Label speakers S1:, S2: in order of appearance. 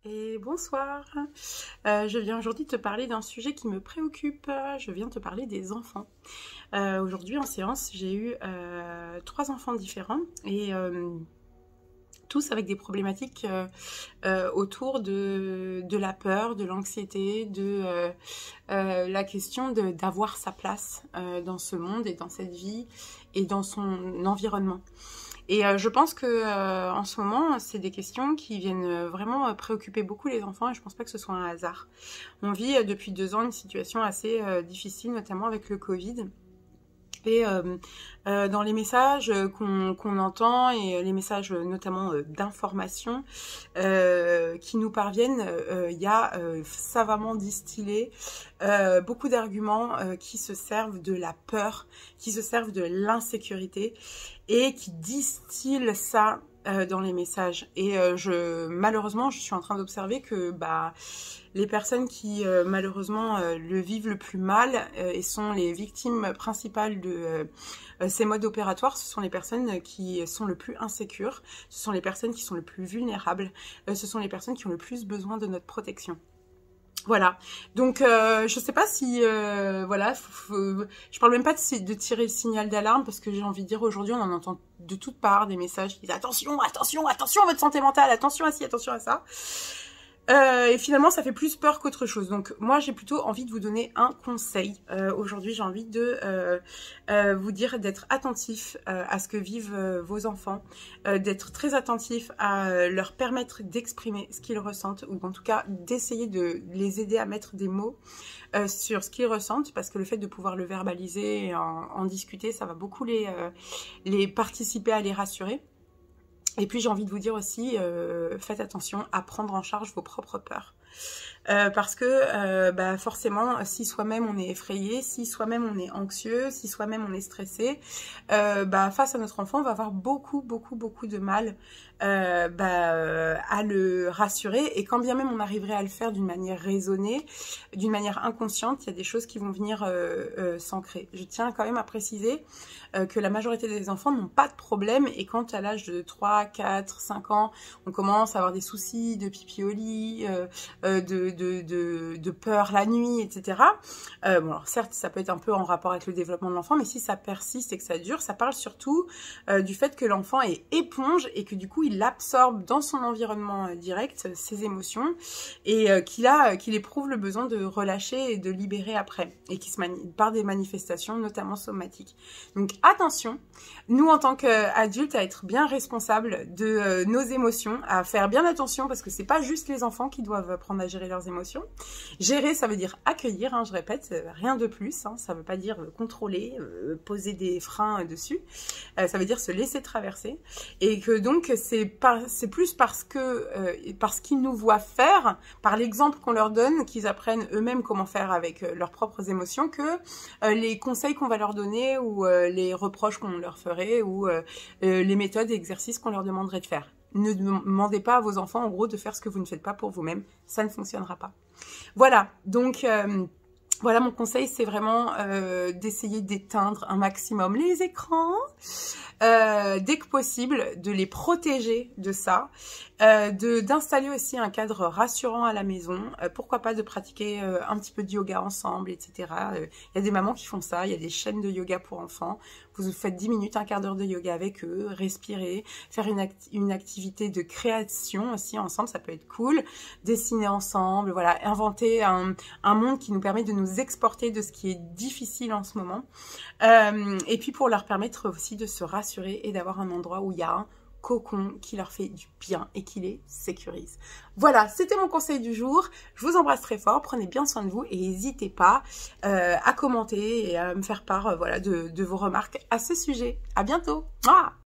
S1: Et bonsoir. Je viens aujourd'hui te parler d'un sujet qui me préoccupe. Je viens te parler des enfants. Aujourd'hui en séance, j'ai eu 3 enfants différents et tous avec des problématiques autour de la peur, de l'anxiété, de la question d'avoir sa place dans ce monde et dans cette vie et dans son environnement. Et je pense que en ce moment, c'est des questions qui viennent vraiment préoccuper beaucoup les enfants et je pense pas que ce soit un hasard. On vit depuis 2 ans une situation assez difficile, notamment avec le Covid. Et dans les messages qu'on entend et les messages notamment d'information qui nous parviennent, il y a savamment distillé beaucoup d'arguments qui se servent de la peur, qui se servent de l'insécurité et qui distillent ça dans les messages. Et malheureusement, je suis en train d'observer que les personnes qui malheureusement le vivent le plus mal et sont les victimes principales de ces modes opératoires, ce sont les personnes qui sont le plus insécures, ce sont les personnes qui sont le plus vulnérables, ce sont les personnes qui ont le plus besoin de notre protection. Voilà, donc je sais pas si, voilà, je parle même pas de tirer le signal d'alarme parce que j'ai envie de dire aujourd'hui on en entend de toutes parts des messages qui disent attention, attention, attention à votre santé mentale, attention à ci, attention à ça. Et finalement, ça fait plus peur qu'autre chose. Donc, moi, j'ai plutôt envie de vous donner un conseil. Aujourd'hui, j'ai envie de vous dire d'être attentif à ce que vivent vos enfants, d'être très attentif à leur permettre d'exprimer ce qu'ils ressentent, ou en tout cas d'essayer de les aider à mettre des mots sur ce qu'ils ressentent, parce que le fait de pouvoir le verbaliser et en discuter, ça va beaucoup les participer à les rassurer. Et puis j'ai envie de vous dire aussi, faites attention à prendre en charge vos propres peurs. Parce que forcément, si soi-même on est effrayé, si soi-même on est anxieux, si soi-même on est stressé, face à notre enfant, on va avoir beaucoup de mal à le rassurer. Et quand bien même on arriverait à le faire d'une manière raisonnée, d'une manière inconsciente, il y a des choses qui vont venir s'ancrer. Je tiens quand même à préciser que la majorité des enfants n'ont pas de problème et quand à l'âge de 3, 4, 5 ans, on commence à avoir des soucis de pipi au lit, de peur la nuit, etc. Bon, alors certes, ça peut être un peu en rapport avec le développement de l'enfant, mais si ça persiste et que ça dure, ça parle surtout du fait que l'enfant est éponge et que du coup, il absorbe dans son environnement direct ses émotions et qu'il éprouve le besoin de relâcher et de libérer après, et qui par des manifestations, notamment somatiques. Donc attention, nous en tant qu'adultes, à être bien responsables de nos émotions, à faire bien attention parce que c'est pas juste les enfants qui doivent apprendre à gérer leurs émotions. Gérer, ça veut dire accueillir, hein, je répète, rien de plus, hein, ça veut pas dire contrôler, poser des freins dessus, ça veut dire se laisser traverser, et que donc c'est plus parce qu'ils nous voient faire, par l'exemple qu'on leur donne, qu'ils apprennent eux-mêmes comment faire avec leurs propres émotions, que les conseils qu'on va leur donner ou les reproches qu'on leur ferait ou les méthodes et exercices qu'on leur demanderait de faire. Ne demandez pas à vos enfants, en gros, de faire ce que vous ne faites pas pour vous-même. Ça ne fonctionnera pas. Voilà, donc voilà, mon conseil, c'est vraiment d'essayer d'éteindre un maximum les écrans, dès que possible, de les protéger de ça, d'installer aussi un cadre rassurant à la maison, pourquoi pas de pratiquer un petit peu de yoga ensemble, etc. Il y a des mamans qui font ça, il y a des chaînes de yoga pour enfants, vous faites 10 minutes, un quart d'heure de yoga avec eux, respirer, faire une activité de création aussi ensemble, ça peut être cool, dessiner ensemble, voilà, inventer un monde qui nous permet de nous exporter de ce qui est difficile en ce moment, et puis pour leur permettre aussi de se rassurer et d'avoir un endroit où il y a un cocon qui leur fait du bien et qui les sécurise. Voilà, c'était mon conseil du jour. Je vous embrasse très fort, prenez bien soin de vous et n'hésitez pas à commenter et à me faire part voilà, de vos remarques à ce sujet. À bientôt. Mouah.